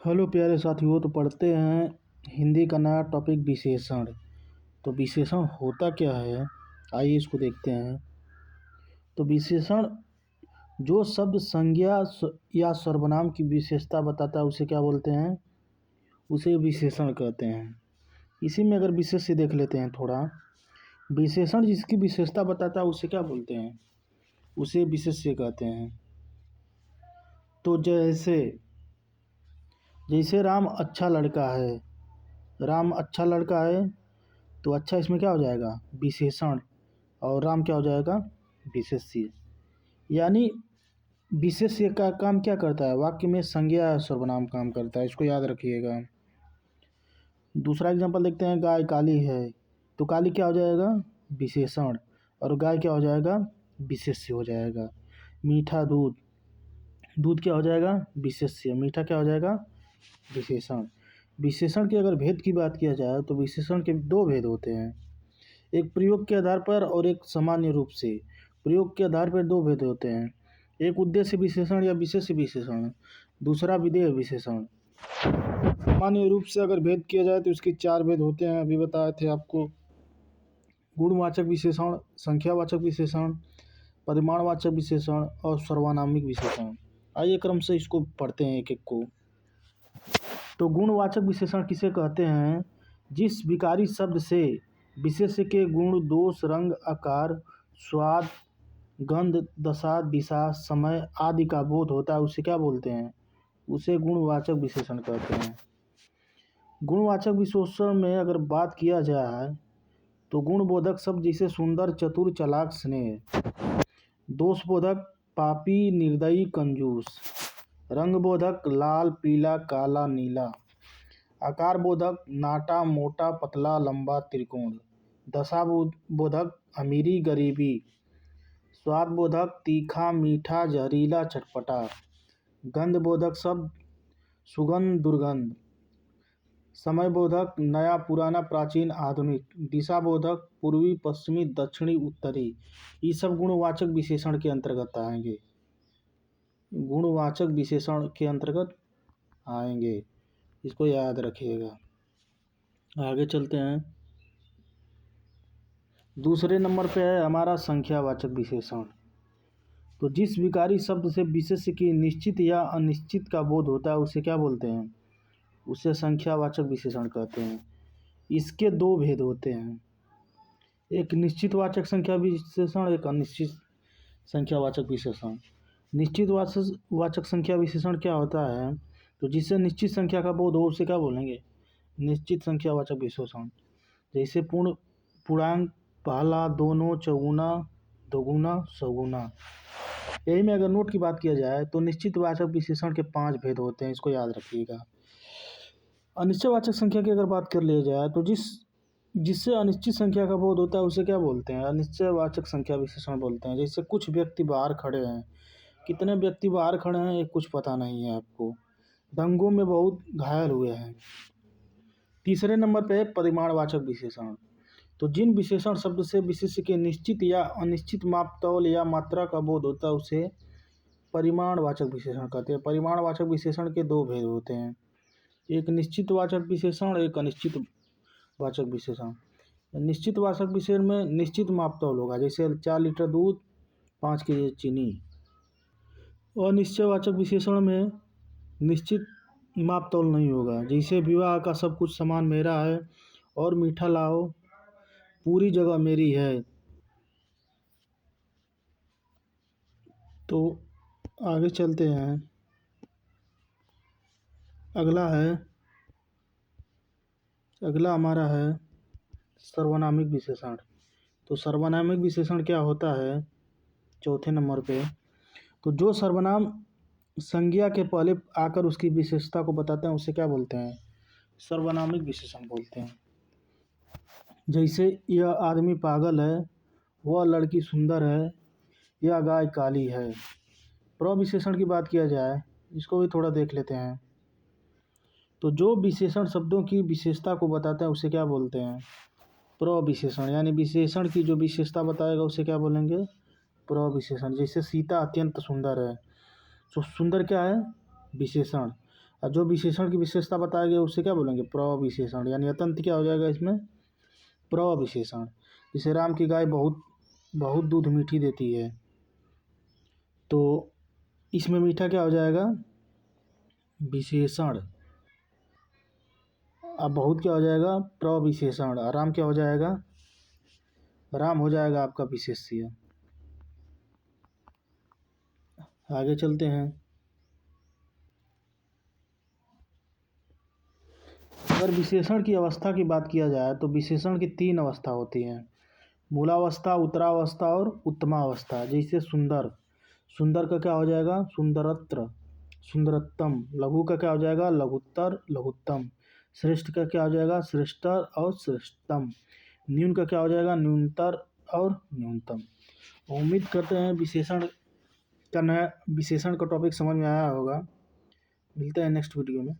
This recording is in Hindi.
हेलो प्यारे साथियों, तो पढ़ते हैं हिंदी का नया टॉपिक विशेषण। तो विशेषण होता क्या है, आइए इसको देखते हैं। तो विशेषण जो शब्द संज्ञा या सर्वनाम की विशेषता बताता है उसे क्या बोलते हैं, उसे विशेषण कहते हैं। इसी में अगर विशेष से देख लेते हैं थोड़ा, विशेषण जिसकी विशेषता बताता है उसे क्या बोलते हैं, उसे विशेष्य कहते हैं। तो जैसे जैसे राम अच्छा लड़का है, राम अच्छा लड़का है, तो अच्छा इसमें क्या हो जाएगा, विशेषण, और राम क्या हो जाएगा, विशेष्य। यानी विशेष्य का काम क्या करता है, वाक्य में संज्ञा या सर्वनाम काम करता है, इसको याद रखिएगा। दूसरा एग्जांपल देखते हैं, गाय काली है, तो काली क्या हो जाएगा, विशेषण, और गाय क्या हो जाएगा, विशेष्य हो जाएगा। मीठा दूध, दूध क्या हो जाएगा, विशेष्य, मीठा क्या हो जाएगा, विशेषण। विशेषण के अगर भेद की बात किया जाए तो विशेषण के दो भेद होते हैं, एक प्रयोग के आधार पर और एक सामान्य रूप से। प्रयोग के आधार पर दो भेद होते हैं, एक उद्देश्य विशेषण या विशेष विशेषण, दूसरा विधेय विशेषण। सामान्य रूप से अगर भेद किया जाए तो इसके चार भेद होते हैं, अभी बताए थे आपको। गुणवाचक विशेषण, संख्यावाचक विशेषण, परिमाणवाचक विशेषण और सर्वनामिक विशेषण। आइए क्रम से इसको पढ़ते हैं एक एक को। तो गुणवाचक विशेषण किसे कहते हैं, जिस विकारी शब्द से विशेष्य के गुण, दोष, रंग, आकार, स्वाद, गंध, दशा, दिशा, समय आदि का बोध होता है उसे क्या बोलते हैं, उसे गुणवाचक विशेषण कहते हैं। गुणवाचक विशेषण में अगर बात किया जाए तो गुणबोधक शब्द जैसे सुंदर, चतुर, चालाक, स्नेह। दोषबोधक पापी, निर्दयी, कंजूस। रंगबोधक लाल, पीला, काला, नीला। आकार बोधक नाटा, मोटा, पतला, लंबा, त्रिकोण। दशा बोधक अमीरी, गरीबी। स्वाद बोधक तीखा, मीठा, जहरीला, चटपटा। गंध बोधक शब्द सुगंध, दुर्गंध। समय बोधक नया, पुराना, प्राचीन, आधुनिक। दिशा बोधक पूर्वी, पश्चिमी, दक्षिणी, उत्तरी। ये सब गुणवाचक विशेषण के अंतर्गत आएंगे, गुणवाचक विशेषण के अंतर्गत आएंगे, इसको याद रखिएगा। आगे चलते हैं। दूसरे नंबर पे है हमारा संख्यावाचक विशेषण। तो जिस विकारी शब्द से विशेष्य की निश्चित या अनिश्चित का बोध होता है उसे क्या बोलते हैं, उसे संख्यावाचक विशेषण कहते हैं। इसके दो भेद होते हैं, एक निश्चितवाचक संख्या विशेषण, एक अनिश्चित संख्यावाचक विशेषण। निश्चित वाचक संख्या विशेषण क्या होता है, तो जिससे निश्चित संख्या का बोध हो उसे क्या बोलेंगे, निश्चित संख्यावाचक विशेषण। जैसे पूर्ण, पूर्णांक, पहला, दोनों, चौगुना, दोगुना, सौगुना। यही में अगर नोट की बात किया जाए तो निश्चितवाचक विशेषण के 5 भेद होते हैं, इसको याद रखिएगा। अनिश्चयवाचक संख्या की अगर बात कर लिया जाए तो जिससे अनिश्चित संख्या का बोध होता है उसे क्या बोलते हैं, अनिश्चयवाचक संख्या विशेषण बोलते हैं। जैसे कुछ व्यक्ति बाहर खड़े हैं, कितने व्यक्ति बाहर खड़े हैं ये कुछ पता नहीं है आपको, दंगों में बहुत घायल हुए हैं। तीसरे नंबर पे है परिमाणवाचक विशेषण। तो जिन विशेषण शब्द से विशेष्य के निश्चित या अनिश्चित मापतौल या मात्रा का बोध होता है उसे परिमाणवाचक विशेषण कहते हैं। परिमाणवाचक विशेषण के दो भेद होते हैं, एक निश्चित वाचक विशेषण, एक अनिश्चित वाचक विशेषण। निश्चित वाचक विशेषण में निश्चित मापतौल होगा, जैसे 4 लीटर दूध, 5 केजी चीनी। अनिश्चयवाचक विशेषण में निश्चित मापतौल नहीं होगा, जैसे विवाह का सब कुछ सामान मेरा है और मीठा लाओ, पूरी जगह मेरी है। तो आगे चलते हैं, अगला हमारा है सर्वनामिक विशेषण। तो सर्वनामिक विशेषण क्या होता है, चौथे नंबर पे। तो जो सर्वनाम संज्ञा के पहले आकर उसकी विशेषता को बताते हैं उसे क्या बोलते हैं, सर्वनामिक विशेषण बोलते हैं। जैसे यह आदमी पागल है, वह लड़की सुंदर है, यह गाय काली है। प्रविशेषण की बात किया जाए, इसको भी थोड़ा देख लेते हैं। तो जो विशेषण शब्दों की विशेषता को बताता है उसे क्या बोलते हैं, प्रविशेषण। यानी विशेषण की जो विशेषता बताएगा उसे क्या बोलेंगे, प्रविशेषण। जैसे सीता अत्यंत सुंदर है, तो सुंदर क्या है, विशेषण। और जो विशेषण की विशेषता बताया गया उससे क्या बोलेंगे, प्रविशेषण। यानी अतंत क्या हो जाएगा इसमें, प्रविशेषण। जैसे राम की गाय बहुत बहुत दूध मीठी देती है, तो इसमें मीठा क्या हो जाएगा, विशेषण। अब बहुत क्या हो जाएगा, प्रविशेषण। और राम क्या हो जाएगा, राम हो जाएगा आपका विशेष्य। आगे चलते हैं। अगर विशेषण की अवस्था की बात किया जाए तो विशेषण की 3 अवस्था होती हैं, मूलावस्था, उत्तरावस्था और उत्तमावस्था। जैसे सुंदर, सुंदर का क्या हो जाएगा, सुंदरत्र, सुंदरतम। लघु का क्या हो जाएगा, लघुत्तर, लघुत्तम। श्रेष्ठ का क्या हो जाएगा, श्रेष्ठतर और श्रेष्ठतम। न्यून का क्या हो जाएगा, न्यूनतर और न्यूनतम। उम्मीद करते हैं विशेषण का टॉपिक समझ में आया होगा। मिलते हैं नेक्स्ट वीडियो में।